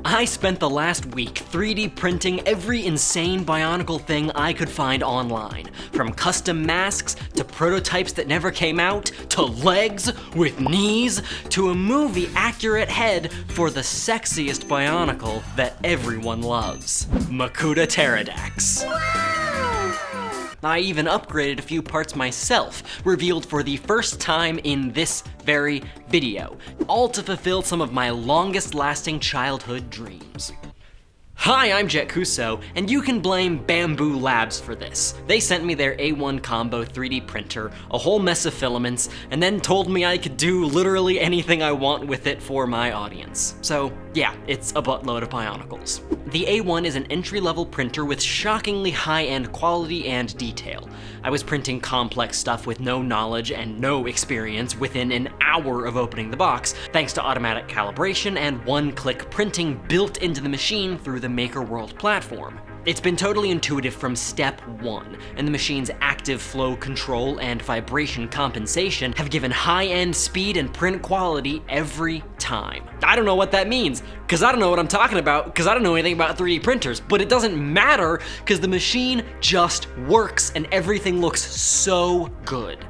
I spent the last week 3D printing every insane Bionicle thing I could find online, from custom masks to prototypes that never came out, to legs with knees, to a movie-accurate head for the sexiest Bionicle that everyone loves, Makuta Pterodax. I even upgraded a few parts myself, revealed for the first time in this very video, all to fulfill some of my longest-lasting childhood dreams. Hi, I'm Jett, and you can blame Bambu Labs for this. They sent me their A1 Combo 3D printer, a whole mess of filaments, and then told me I could do literally anything I want with it for my audience. So yeah, it's a buttload of Bionicles. The A1 is an entry-level printer with shockingly high-end quality and detail. I was printing complex stuff with no knowledge and no experience within an hour of opening the box, thanks to automatic calibration and one-click printing built into the machine through the MakerWorld platform. It's been totally intuitive from step one, and the machine's active flow control and vibration compensation have given high-end speed and print quality every time. I don't know what that means, because I don't know what I'm talking about, because I don't know anything about 3D printers, but it doesn't matter, because the machine just works and everything looks so good.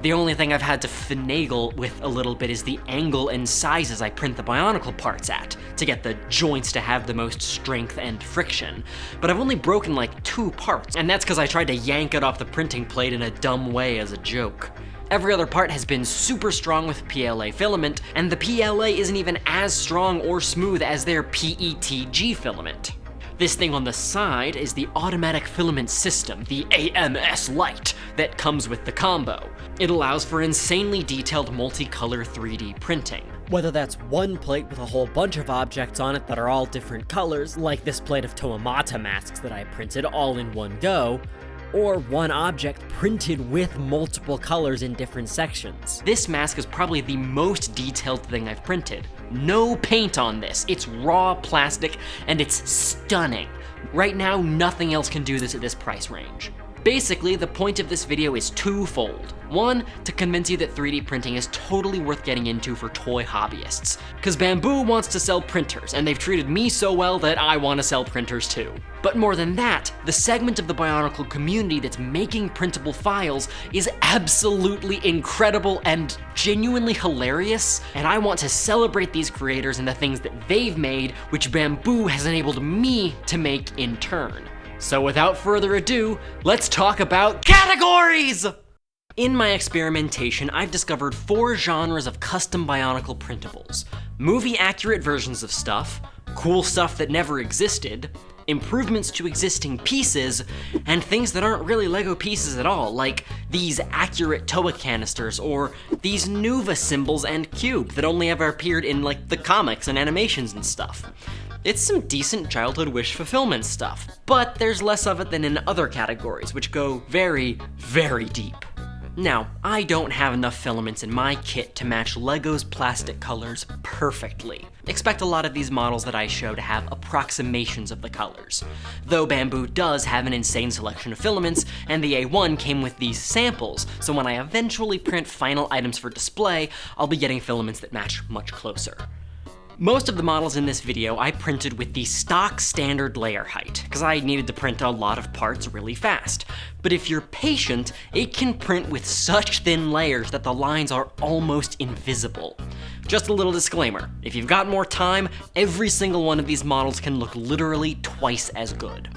The only thing I've had to finagle with a little bit is the angle and sizes I print the Bionicle parts at, to get the joints to have the most strength and friction. But I've only broken like 2 parts, and that's because I tried to yank it off the printing plate in a dumb way as a joke. Every other part has been super strong with PLA filament, and the PLA isn't even as strong or smooth as their PETG filament. This thing on the side is the automatic filament system, the AMS Lite, that comes with the combo. It allows for insanely detailed multicolor 3D printing. Whether that's one plate with a whole bunch of objects on it that are all different colors, like this plate of Toamata masks that I printed all in one go, or one object printed with multiple colors in different sections. This mask is probably the most detailed thing I've printed. No paint on this, it's raw plastic, and it's stunning. Right now, nothing else can do this at this price range. Basically, the point of this video is twofold. One, to convince you that 3D printing is totally worth getting into for toy hobbyists. Cause Bambu wants to sell printers, and they've treated me so well that I want to sell printers too. But more than that, the segment of the Bionicle community that's making printable files is absolutely incredible and genuinely hilarious, and I want to celebrate these creators and the things that they've made, which Bambu has enabled me to make in turn. So without further ado, let's talk about categories! In my experimentation, I've discovered 4 genres of custom Bionicle printables. Movie-accurate versions of stuff, cool stuff that never existed, improvements to existing pieces, and things that aren't really Lego pieces at all, like these accurate Toa canisters, or these Nuva symbols and cube that only ever appeared in like the comics and animations and stuff. It's some decent childhood wish fulfillment stuff, but there's less of it than in other categories, which go very, very deep. Now, I don't have enough filaments in my kit to match Lego's plastic colors perfectly. Expect a lot of these models that I show to have approximations of the colors. Though Bambu does have an insane selection of filaments, and the A1 came with these samples, so when I eventually print final items for display, I'll be getting filaments that match much closer. Most of the models in this video I printed with the stock standard layer height, because I needed to print a lot of parts really fast. But if you're patient, it can print with such thin layers that the lines are almost invisible. Just a little disclaimer, if you've got more time, every single one of these models can look literally twice as good.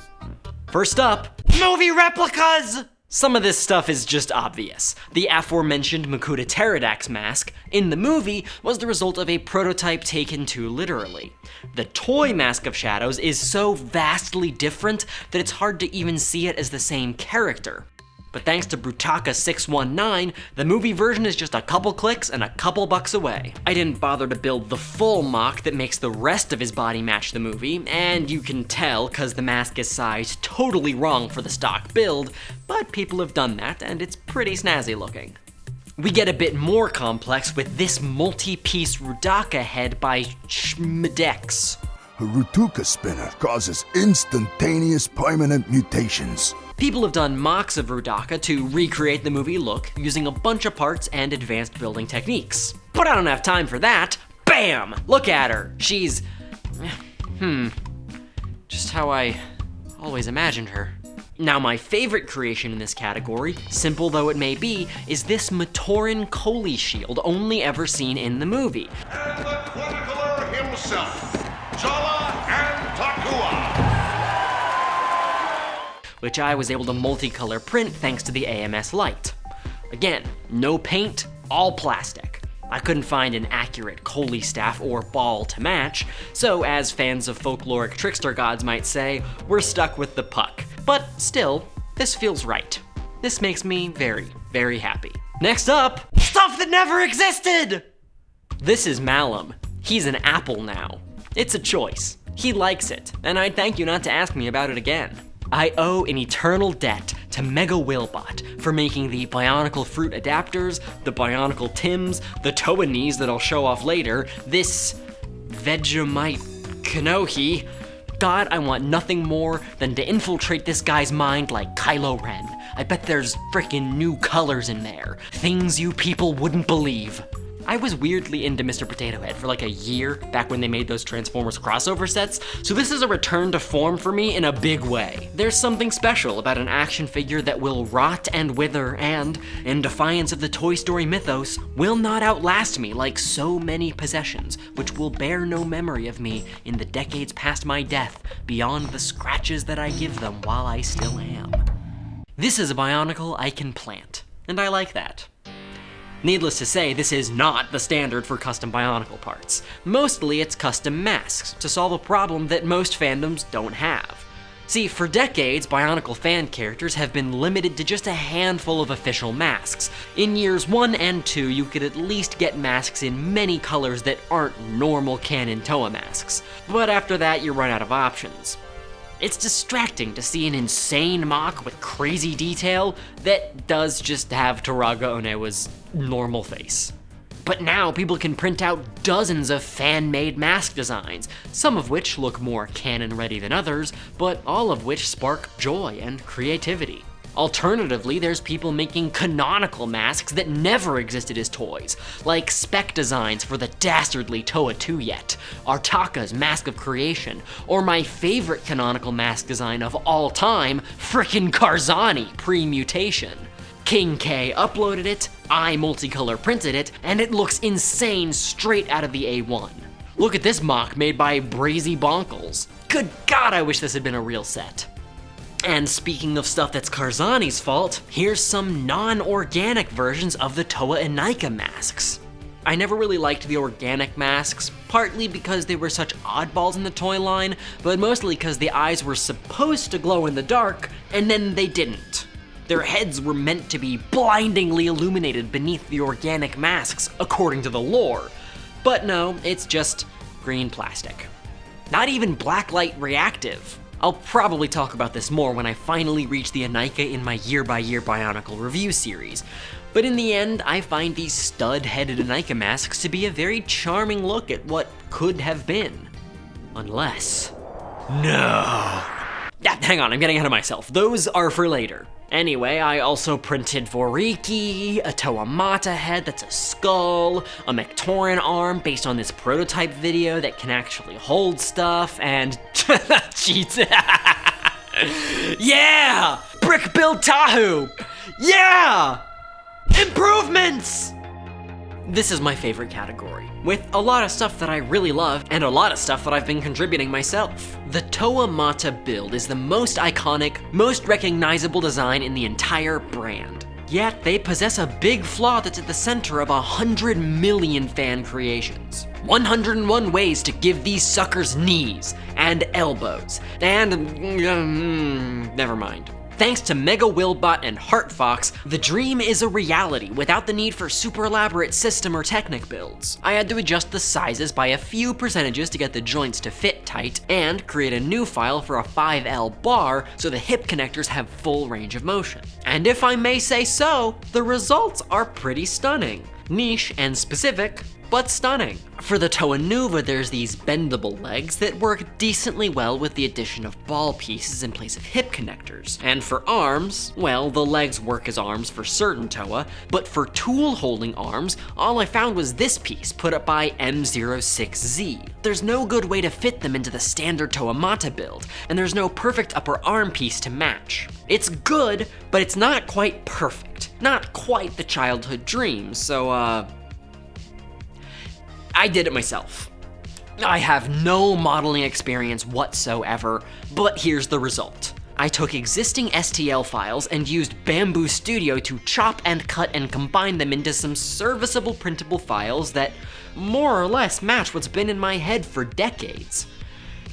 First up, movie replicas! Some of this stuff is just obvious. The aforementioned Makuta Pterodax mask in the movie was the result of a prototype taken too literally. The toy Mask of Shadows is so vastly different that it's hard to even see it as the same character. But thanks to Brutaka619, the movie version is just a couple clicks and a couple bucks away. I didn't bother to build the full mock that makes the rest of his body match the movie, and you can tell cause the mask is sized totally wrong for the stock build, but people have done that and it's pretty snazzy looking. We get a bit more complex with this multi-piece Rudaka head by Schmo. A Rutuka spinner causes instantaneous permanent mutations. People have done mocks of Rudaka to recreate the movie look using a bunch of parts and advanced building techniques. But I don't have time for that. Bam! Look at her. She's Just how I always imagined her. Now, my favorite creation in this category, simple though it may be, is this Matoran Koli shield, only ever seen in the movie. And the chronicler himself, Jala and Takua. Which I was able to multicolor print thanks to the AMS light. Again, no paint, all plastic. I couldn't find an accurate Koli staff or ball to match, so as fans of folkloric trickster gods might say, we're stuck with the puck. But still, this feels right. This makes me very, very happy. Next up, stuff that never existed! This is Malum. He's an apple now. It's a choice. He likes it, and I'd thank you not to ask me about it again. I owe an eternal debt to Mega Willbot for making the Bionicle fruit adapters, the Bionicle Tims, the Toa knees that I'll show off later, this Vegemite Kanohi. God, I want nothing more than to infiltrate this guy's mind like Kylo Ren. I bet there's frickin' new colors in there. Things you people wouldn't believe. I was weirdly into Mr. Potato Head for like a year back when they made those Transformers crossover sets, so this is a return to form for me in a big way. There's something special about an action figure that will rot and wither and, in defiance of the Toy Story mythos, will not outlast me like so many possessions, which will bear no memory of me in the decades past my death beyond the scratches that I give them while I still am. This is a Bionicle I can plant, and I like that. Needless to say, this is not the standard for custom Bionicle parts. Mostly it's custom masks to solve a problem that most fandoms don't have. See, for decades, Bionicle fan characters have been limited to just a handful of official masks. In years 1 and 2, you could at least get masks in many colors that aren't normal canon Toa masks. But after that, you run out of options. It's distracting to see an insane mock with crazy detail that does just have Turaga Onewa's normal face. But now people can print out dozens of fan-made mask designs, some of which look more canon-ready than others, but all of which spark joy and creativity. Alternatively, there's people making canonical masks that never existed as toys, like spec designs for the dastardly Toa 2 Yet, Artaka's Mask of Creation, or my favorite canonical mask design of all time, frickin' Karzani pre-mutation. King K uploaded it, I multicolor printed it, and it looks insane straight out of the A1. Look at this mock made by Brazy Bonkles. Good God, I wish this had been a real set. And speaking of stuff that's Karzani's fault, here's some non-organic versions of the Toa and Nika masks. I never really liked the organic masks, partly because they were such oddballs in the toy line, but mostly because the eyes were supposed to glow in the dark, and then they didn't. Their heads were meant to be blindingly illuminated beneath the organic masks, according to the lore. But no, it's just green plastic. Not even blacklight reactive. I'll probably talk about this more when I finally reach the Anika in my year-by-year Bionicle review series. But in the end, I find these stud-headed Anika masks to be a very charming look at what could have been. Unless... No! Hang on, I'm getting ahead of myself. Those are for later. Anyway, I also printed Voriki, a Toa Mata head that's a skull, a Mectoran arm based on this prototype video that can actually hold stuff, and cheats. Yeah! Brick build Tahu! Yeah! Improvements! This is my favorite category, with a lot of stuff that I really love and a lot of stuff that I've been contributing myself. The Toa Mata build is the most iconic, most recognizable design in the entire brand. Yet they possess a big flaw that's at the center of 100 million fan creations. 101 ways to give these suckers knees and elbows, and never mind. Thanks to Mega Willbot and Heartfox, the dream is a reality without the need for super elaborate system or Technic builds. I had to adjust the sizes by a few percentages to get the joints to fit tight, and create a new file for a 5L bar so the hip connectors have full range of motion. And if I may say so, the results are pretty stunning. Niche and specific, but stunning. For the Toa Nuva, there's these bendable legs that work decently well with the addition of ball pieces in place of hip connectors. And for arms, well, the legs work as arms for certain Toa, but for tool-holding arms, all I found was this piece put up by M06Z. There's no good way to fit them into the standard Toa Mata build, and there's no perfect upper arm piece to match. It's good, but it's not quite perfect. Not quite the childhood dream, so I did it myself. I have no modeling experience whatsoever, but here's the result. I took existing STL files and used Bambu Studio to chop and cut and combine them into some serviceable printable files that more or less match what's been in my head for decades.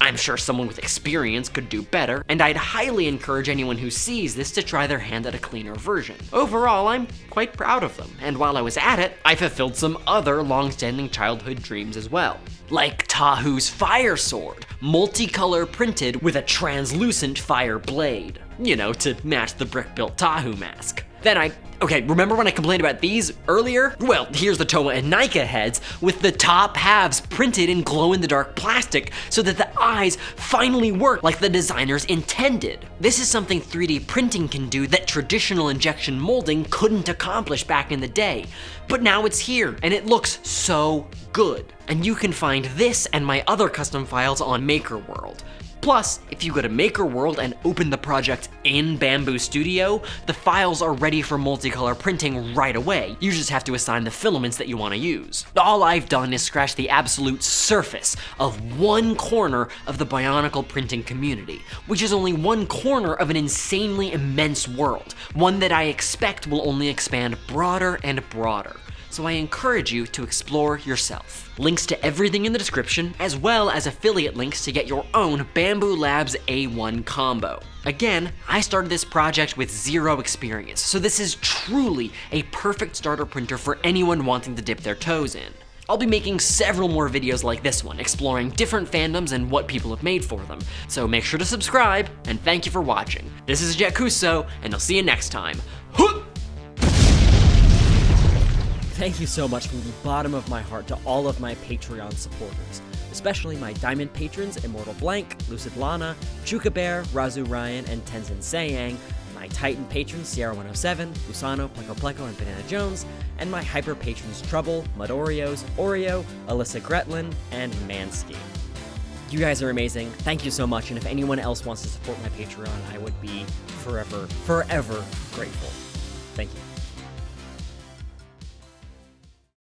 I'm sure someone with experience could do better, and I'd highly encourage anyone who sees this to try their hand at a cleaner version. Overall, I'm quite proud of them, and while I was at it, I fulfilled some other long-standing childhood dreams as well. Like Tahu's fire sword, multicolor printed with a translucent fire blade. You know, to match the brick-built Tahu mask. Then okay, remember when I complained about these earlier? Well, here's the Toa and Nika heads with the top halves printed in glow-in-the-dark plastic so that the eyes finally work like the designers intended. This is something 3D printing can do that traditional injection molding couldn't accomplish back in the day. But now it's here, and it looks so good. And you can find this and my other custom files on MakerWorld. Plus, if you go to MakerWorld and open the project in Bambu Studio, the files are ready for multicolor printing right away. You just have to assign the filaments that you want to use. All I've done is scratch the absolute surface of one corner of the Bionicle printing community, which is only one corner of an insanely immense world, one that I expect will only expand broader and broader. So I encourage you to explore yourself. Links to everything in the description, as well as affiliate links to get your own Bambu Labs A1 Combo. Again, I started this project with zero experience, so this is truly a perfect starter printer for anyone wanting to dip their toes in. I'll be making several more videos like this one, exploring different fandoms and what people have made for them. So make sure to subscribe, and thank you for watching. This is Jett, and I'll see you next time. Thank you so much from the bottom of my heart to all of my Patreon supporters, especially my Diamond patrons Immortal Blank, Lucid Lana, CHOOKA Bear, RAZU Ryan, and Tenzin Sayang, my Titan patrons Sierra 107, Gusano, Plecopleco, and Banana Jones, and my Hyper patrons Trouble, Mudorios, Orio, Alyssa, Gretlein, and Mannsky. You guys are amazing. Thank you so much, and if anyone else wants to support my Patreon, I would be forever, forever grateful. Thank you.